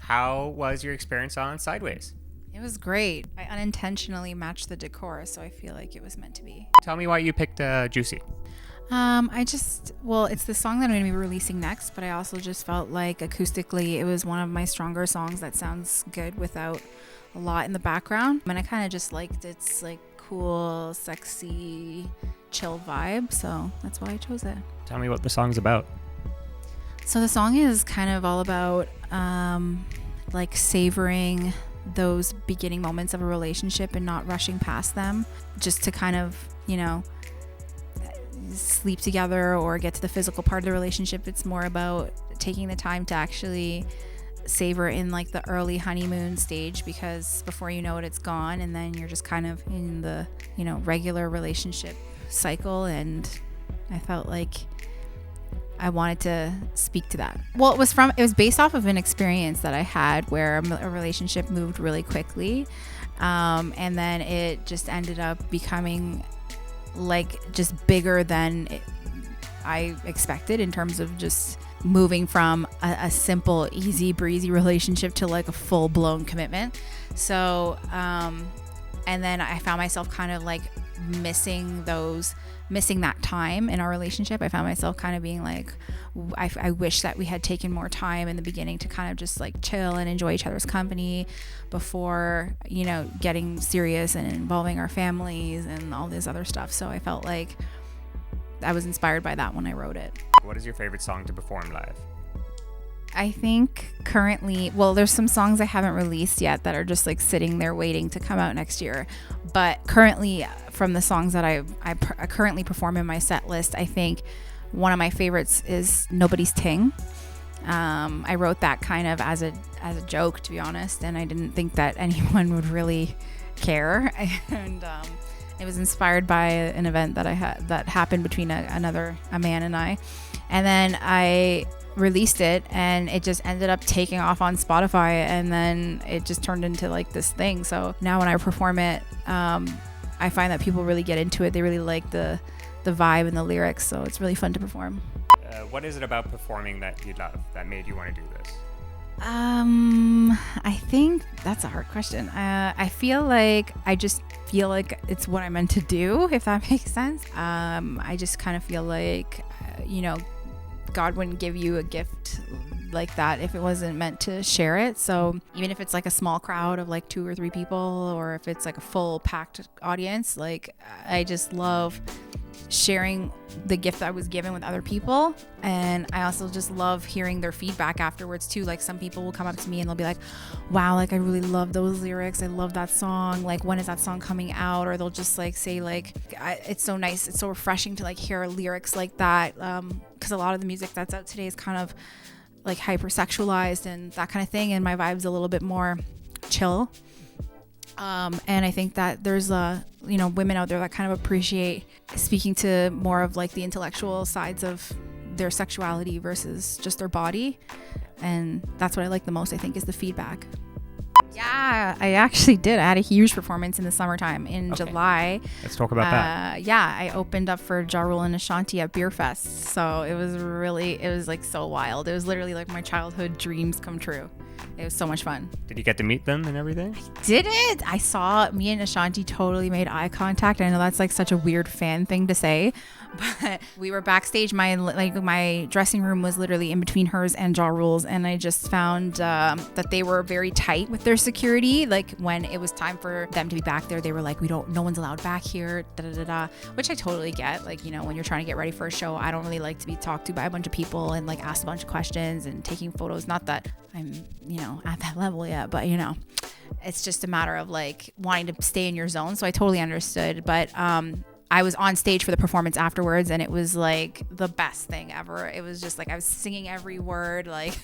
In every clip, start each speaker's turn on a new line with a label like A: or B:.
A: How was your experience on Sideways?
B: It was great. I unintentionally matched the decor, so I feel like it was meant to be.
A: Tell me why you picked Juicy.
B: It's the song that I'm going to be releasing next, but I also just felt like acoustically it was one of my stronger songs that sounds good without a lot in the background. And I kind of just liked its like cool, sexy, chill vibe, so that's why I chose it.
A: Tell me what the song's about.
B: So the song is kind of all about like savoring those beginning moments of a relationship and not rushing past them just to kind of, sleep together or get to the physical part of the relationship. It's more about taking the time to actually savor in like the early honeymoon stage, because before you know it, it's gone, and then you're just kind of in the, regular relationship cycle. And I felt like I wanted to speak to that. Well, it was based off of an experience that I had where a relationship moved really quickly. And then it just ended up becoming like just bigger than I expected, in terms of just moving from a simple, easy breezy relationship to like a full blown commitment. So, and then I found myself kind of like missing that time in our relationship. I found myself kind of being like, I wish that we had taken more time in the beginning to kind of just like chill and enjoy each other's company before, getting serious and involving our families and all this other stuff. So I felt like I was inspired by that when I wrote it.
A: What is your favorite song to perform live?
B: I think currently, there's some songs I haven't released yet that are just like sitting there waiting to come out next year. But currently, from the songs that I currently perform in my set list, I think one of my favorites is Nobody's Ting. I wrote that kind of as a joke, to be honest, and I didn't think that anyone would really care. And it was inspired by an event that I had that happened between a man and I. And then I released it, and it just ended up taking off on Spotify, and then it just turned into like this thing. So now when I perform it, I find that people really get into it. They really like the vibe and the lyrics, so it's really fun to perform.
A: What is it about performing that you love that made you want to do this?
B: I think that's a hard question. I just feel like it's what I'm meant to do, if that makes sense. I just kind of feel like, God wouldn't give you a gift like that if it wasn't meant to share it. So even if it's like a small crowd of like 2 or 3 people, or if it's like a full packed audience, like I just love sharing the gift I was given with other people. And I also just love hearing their feedback afterwards too. Like some people will come up to me and they'll be like, wow, like I really love those lyrics, I love that song, like when is that song coming out? Or they'll just like say like, it's so nice, it's so refreshing to like hear lyrics like that, because a lot of the music that's out today is kind of like hypersexualized and that kind of thing, and my vibe's a little bit more chill. And I think that there's women out there that kind of appreciate speaking to more of like the intellectual sides of their sexuality versus just their body. And that's what I like the most, I think, is the feedback. Yeah, I actually did. I had a huge performance in the summertime in July.
A: Let's talk about that.
B: Yeah, I opened up for Ja Rule and Ashanti at Beer Fest. So it was like so wild. It was literally like my childhood dreams come true. It was so much fun.
A: Did you get to meet them and everything?
B: Did it? I saw me and Ashanti totally made eye contact. I know that's like such a weird fan thing to say, but we were backstage. My dressing room was literally in between hers and Ja Rule's, and I just found that they were very tight with their security. Like when it was time for them to be back there, they were like, no one's allowed back here, which I totally get. Like, when you're trying to get ready for a show, I don't really like to be talked to by a bunch of people and like asked a bunch of questions and taking photos. Not that I'm, at that level yet, but it's just a matter of like wanting to stay in your zone. So I totally understood. But I was on stage for the performance afterwards, and it was like the best thing ever. It was just like I was singing every word. Like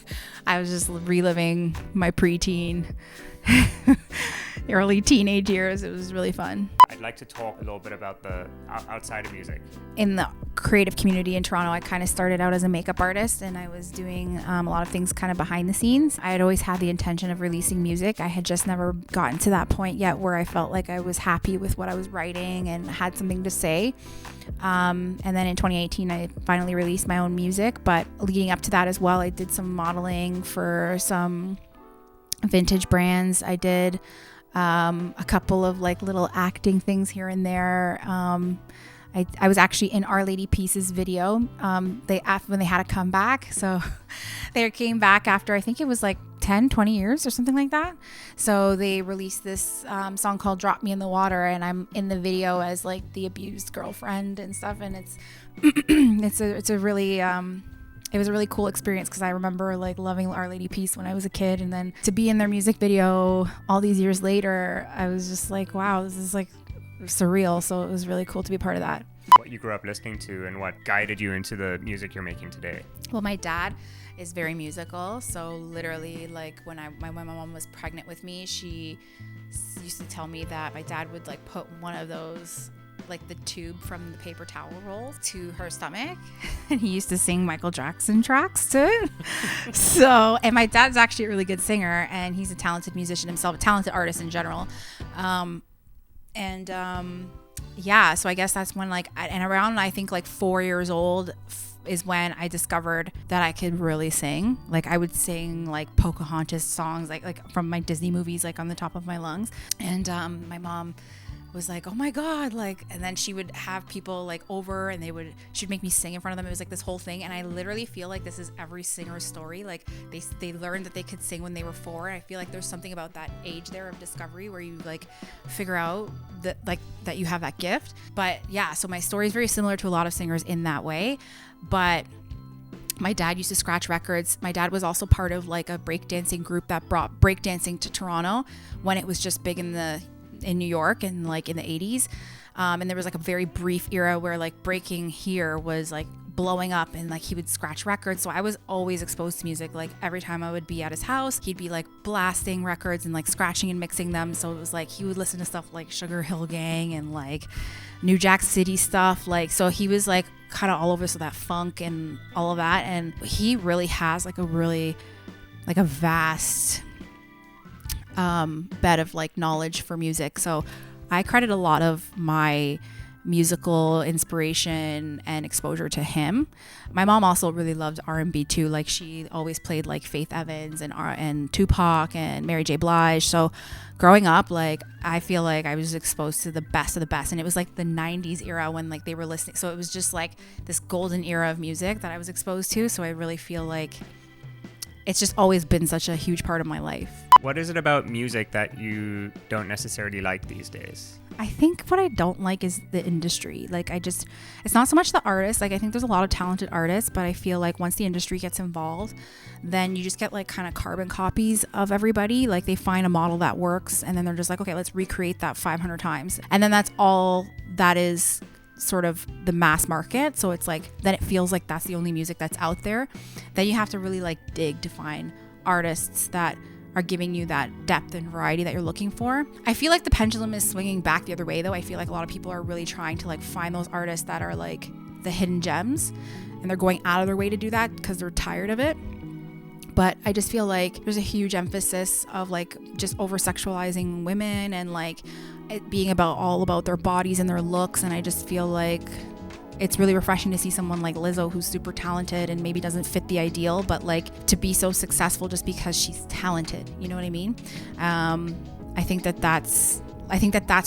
B: I was just reliving my preteen, early teenage years. It was really fun.
A: I'd like to talk a little bit about the outside of music.
B: In the creative community in Toronto, I kind of started out as a makeup artist, and I was doing a lot of things kind of behind the scenes. I had always had the intention of releasing music. I had just never gotten to that point yet where I felt like I was happy with what I was writing and had something to say. And then in 2018, I finally released my own music. But leading up to that as well, I did some modeling for some vintage brands. I did a couple of like little acting things here and there. I was actually in Our Lady Peace's video. When they had to come back. So they came back after, I think it was like 10-20 years or something like that. So they released this song called Drop Me in the Water, and I'm in the video as like the abused girlfriend and stuff. And it's it's a really it was a really cool experience, because I remember like loving Our Lady Peace when I was a kid, and then to be in their music video all these years later, I was just like, wow, this is like surreal. So it was really cool to be part of that.
A: What you grew up listening to and what guided you into the music you're making today?
B: Well, my dad is very musical. So literally, like when my mom was pregnant with me, she used to tell me that my dad would like put one of those, like the tube from the paper towel rolls, to her stomach, and he used to sing Michael Jackson tracks to it. So, and my dad's actually a really good singer, and he's a talented musician himself, a talented artist in general. Yeah, so I guess that's when and around, I think like 4 years old is when I discovered that I could really sing. Like I would sing like Pocahontas songs, like from my Disney movies, like on the top of my lungs. And my mom was like, oh my God, like, and then she would have people like over, and she'd make me sing in front of them. It was like this whole thing. And I literally feel like this is every singer's story. Like they learned that they could sing when they were 4. And I feel like there's something about that age there of discovery where you like figure out that you have that gift. But yeah, so my story is very similar to a lot of singers in that way. But my dad used to scratch records. My dad was also part of like a breakdancing group that brought breakdancing to Toronto when it was just big in New York and like in the 80s. And there was like a very brief era where like breaking here was like blowing up, and like he would scratch records. So I was always exposed to music. Like every time I would be at his house, he'd be like blasting records and like scratching and mixing them. So it was like he would listen to stuff like Sugar Hill Gang and like New Jack City stuff. Like, so he was like kind of all over, so that funk and all of that. And he really has like a vast bed of like knowledge for music. So I credit a lot of my musical inspiration and exposure to him. My mom also really loved R&B too. Like she always played like Faith Evans and Tupac and Mary J. Blige. So growing up, like I feel like I was exposed to the best of the best, and it was like the 90s era when like they were listening. So it was just like this golden era of music that I was exposed to. So I really feel like it's just always been such a huge part of my life.
A: What is it about music that you don't necessarily like these days?
B: I think what I don't like is the industry. Like it's not so much the artists. Like I think there's a lot of talented artists, but I feel like once the industry gets involved, then you just get like kind of carbon copies of everybody. Like they find a model that works, and then they're just like, okay, let's recreate that 500 times. And then that's all that is sort of the mass market. So it's like, then it feels like that's the only music that's out there. Then you have to really like dig to find artists that are giving you that depth and variety that you're looking for. I feel like the pendulum is swinging back the other way though. I feel like a lot of people are really trying to like find those artists that are like the hidden gems, and they're going out of their way to do that because they're tired of it. But I just feel like there's a huge emphasis of like just over sexualizing women and like it being all about their bodies and their looks. And I just feel like it's really refreshing to see someone like Lizzo, who's super talented and maybe doesn't fit the ideal, but like to be so successful just because she's talented. You know what I mean? I think that's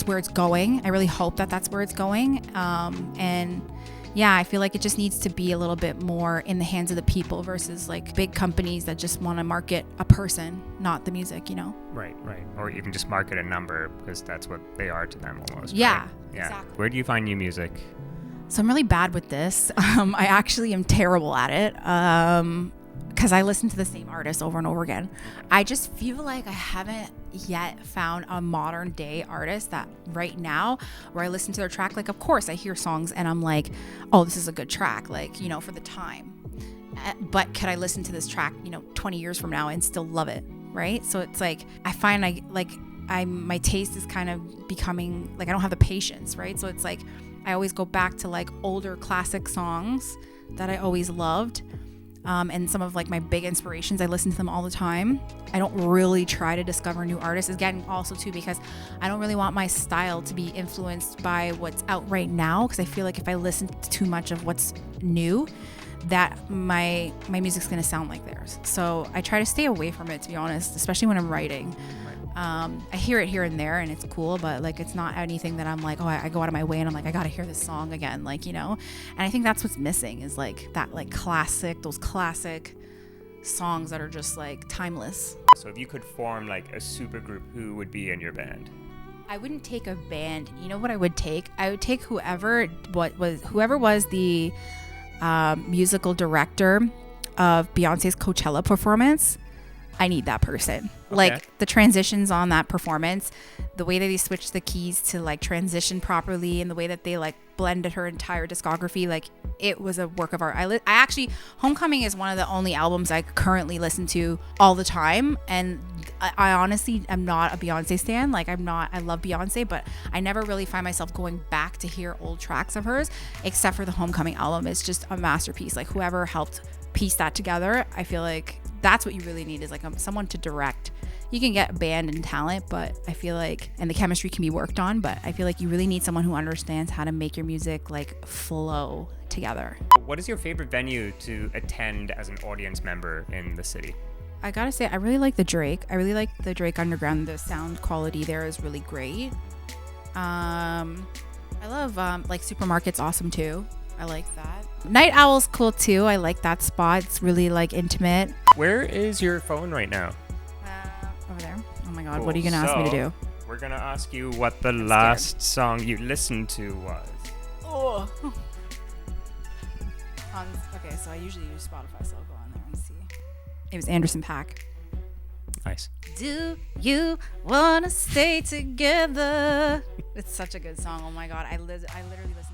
B: where it's going. I really hope that that's where it's going. And yeah, I feel like it just needs to be a little bit more in the hands of the people versus like big companies that just want to market a person, not the music, you know?
A: Right. Or even just market a number because that's what they are to them almost.
B: Yeah,
A: right?
B: exactly.
A: Where do you find new music?
B: So I'm really bad with this. I actually am terrible at it because I listen to the same artist over and over again. I just feel like I haven't yet found a modern day artist that right now where I listen to their track. Like, of course, I hear songs and I'm like, oh, this is a good track, like, you know, for the time. But could I listen to this track, 20 years from now and still love it? Right. So it's like I find my taste is kind of becoming like I don't have the patience. Right. So it's like I always go back to like older classic songs that I always loved. And some of like my big inspirations, I listen to them all the time. I don't really try to discover new artists. Again, also too, because I don't really want my style to be influenced by what's out right now. Because I feel like if I listen to too much of what's new, that my music's gonna sound like theirs. So I try to stay away from it, to be honest, especially when I'm writing. I hear it here and there and it's cool, but like it's not anything that I'm like, oh, I go out of my way and I'm like, I gotta hear this song again, like, you know. And I think that's what's missing is like that, like those classic songs that are just like timeless.
A: So if you could form like a super group, who would be in your band?
B: I wouldn't take a band. You know what I would take? I would take whoever was the musical director of Beyonce's Coachella performance. I need that person. Okay. Like the transitions on that performance, the way that they switched the keys to like transition properly, and the way that they like blended her entire discography, like it was a work of art. I actually, Homecoming is one of the only albums I currently listen to all the time, and I honestly am not a Beyonce stan. Like I love Beyonce, but I never really find myself going back to hear old tracks of hers, except for the Homecoming album. It's just a masterpiece. Like whoever helped piece that together, I feel like that's what you really need is like someone to direct. You can get band and talent, but I feel like, and the chemistry can be worked on, but I feel like you really need someone who understands how to make your music like flow together.
A: What is your favorite venue to attend as an audience member in the city?
B: I gotta say, I really like the Drake. I really like the Drake Underground. The sound quality there is really great. I love like Supermarket's awesome too. I like that. Night Owl's cool too. I like that spot. It's really like intimate.
A: Where is your phone right now?
B: Over there. Oh my God.
A: Cool.
B: What are you gonna ask me to do?
A: We're gonna ask you what the last song you listened to was.
B: Oh. Okay, so I usually use Spotify, so I'll go on there and see. It was Anderson .Paak.
A: Nice.
B: Do you wanna stay together? It's such a good song. Oh my God. I literally listened